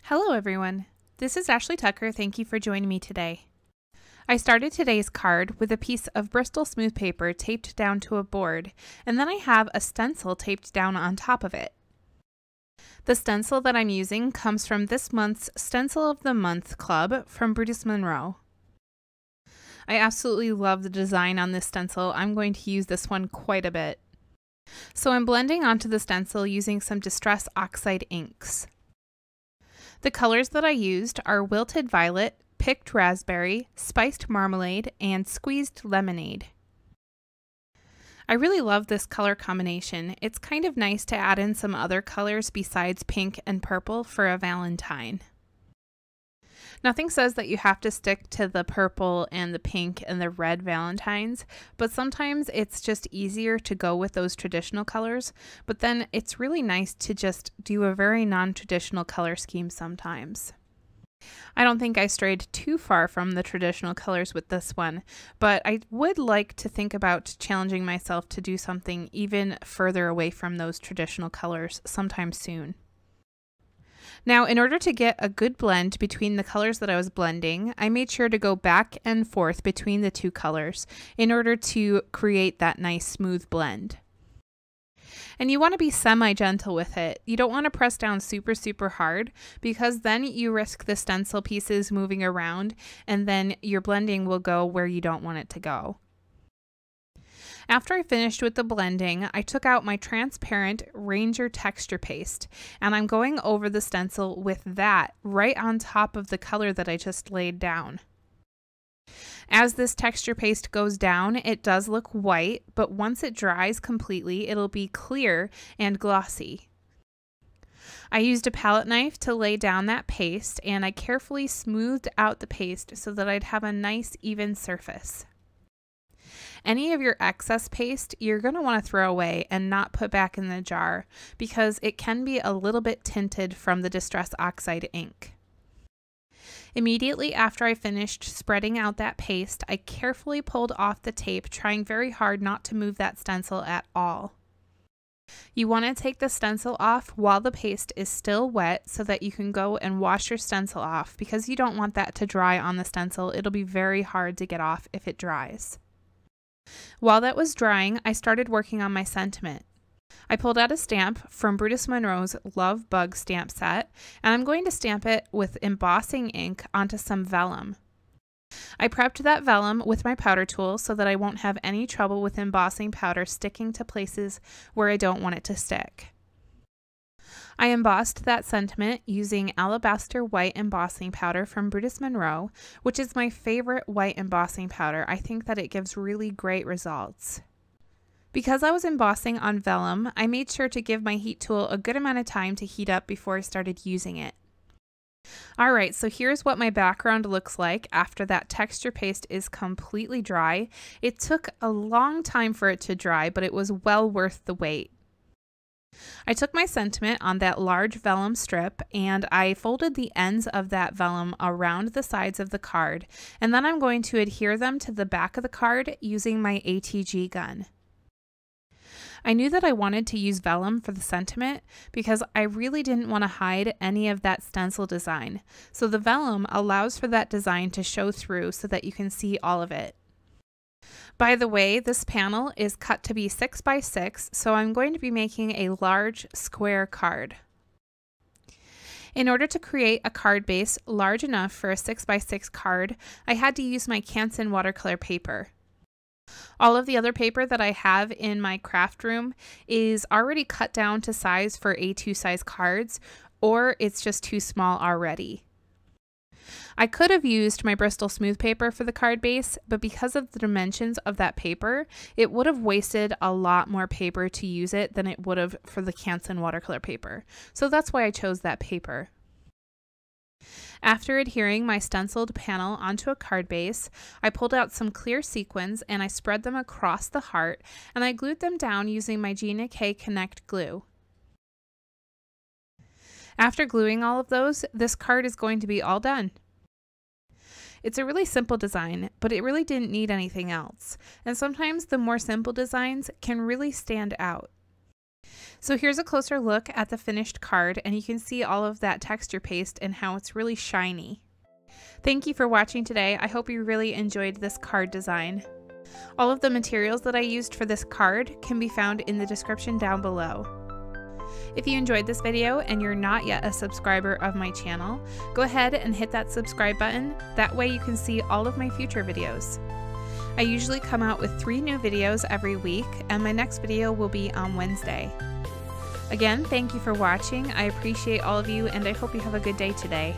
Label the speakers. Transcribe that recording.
Speaker 1: Hello everyone, this is Ashley Tucker. Thank you for joining me today. I started today's card with a piece of Bristol Smooth paper taped down to a board, and then I have a stencil taped down on top of it. The stencil that I'm using comes from this month's Stencil of the Month Club from Brutus Monroe. I absolutely love the design on this stencil. I'm going to use this one quite a bit. So I'm blending onto the stencil using some Distress Oxide inks. The colors that I used are Wilted Violet, Picked Raspberry, Spiced Marmalade, and Squeezed Lemonade. I really love this color combination. It's kind of nice to add in some other colors besides pink and purple for a Valentine. Nothing says that you have to stick to the purple and the pink and the red Valentines, but sometimes it's just easier to go with those traditional colors, but then it's really nice to just do a very non-traditional color scheme sometimes. I don't think I strayed too far from the traditional colors with this one, but I would like to think about challenging myself to do something even further away from those traditional colors sometime soon. Now, in order to get a good blend between the colors that I was blending, I made sure to go back and forth between the two colors in order to create that nice smooth blend. And you want to be semi-gentle with it. You don't want to press down super hard because then you risk the stencil pieces moving around and then your blending will go where you don't want it to go. After I finished with the blending, I took out my transparent Ranger texture paste and I'm going over the stencil with that right on top of the color that I just laid down. As this texture paste goes down, it does look white, but once it dries completely, it'll be clear and glossy. I used a palette knife to lay down that paste and I carefully smoothed out the paste so that I'd have a nice even surface. Any of your excess paste you're going to want to throw away and not put back in the jar because it can be a little bit tinted from the Distress Oxide ink. Immediately after I finished spreading out that paste, I carefully pulled off the tape, trying very hard not to move that stencil at all. You want to take the stencil off while the paste is still wet so that you can go and wash your stencil off because you don't want that to dry on the stencil. It'll be very hard to get off if it dries. While that was drying, I started working on my sentiment. I pulled out a stamp from Brutus Monroe's Love Bug stamp set, and I'm going to stamp it with embossing ink onto some vellum. I prepped that vellum with my powder tool so that I won't have any trouble with embossing powder sticking to places where I don't want it to stick. I embossed that sentiment using Alabaster white embossing powder from Brutus Monroe, which is my favorite white embossing powder. I think that it gives really great results. Because I was embossing on vellum, I made sure to give my heat tool a good amount of time to heat up before I started using it. Alright, so here's what my background looks like after that texture paste is completely dry. It took a long time for it to dry, but it was well worth the wait. I took my sentiment on that large vellum strip and I folded the ends of that vellum around the sides of the card, and then I'm going to adhere them to the back of the card using my ATG gun. I knew that I wanted to use vellum for the sentiment because I really didn't want to hide any of that stencil design, so the vellum allows for that design to show through so that you can see all of it. By the way, this panel is cut to be 6 by 6, so I'm going to be making a large square card. In order to create a card base large enough for a 6 by 6 card, I had to use my Canson watercolor paper. All of the other paper that I have in my craft room is already cut down to size for A2 size cards, or it's just too small already. I could have used my Bristol Smooth paper for the card base, but because of the dimensions of that paper, it would have wasted a lot more paper to use it than it would have for the Canson watercolor paper. So that's why I chose that paper. After adhering my stenciled panel onto a card base, I pulled out some clear sequins and I spread them across the heart and I glued them down using my Gina Connect glue. After gluing all of those, this card is going to be all done. It's a really simple design, but it really didn't need anything else, and sometimes the more simple designs can really stand out. So here's a closer look at the finished card, and you can see all of that texture paste and how it's really shiny. Thank you for watching today. I hope you really enjoyed this card design. All of the materials that I used for this card can be found in the description down below. If you enjoyed this video and you're not yet a subscriber of my channel, go ahead and hit that subscribe button. That way you can see all of my future videos. I usually come out with 3 new videos every week, and my next video will be on Wednesday. Again, thank you for watching. I appreciate all of you, and I hope you have a good day today.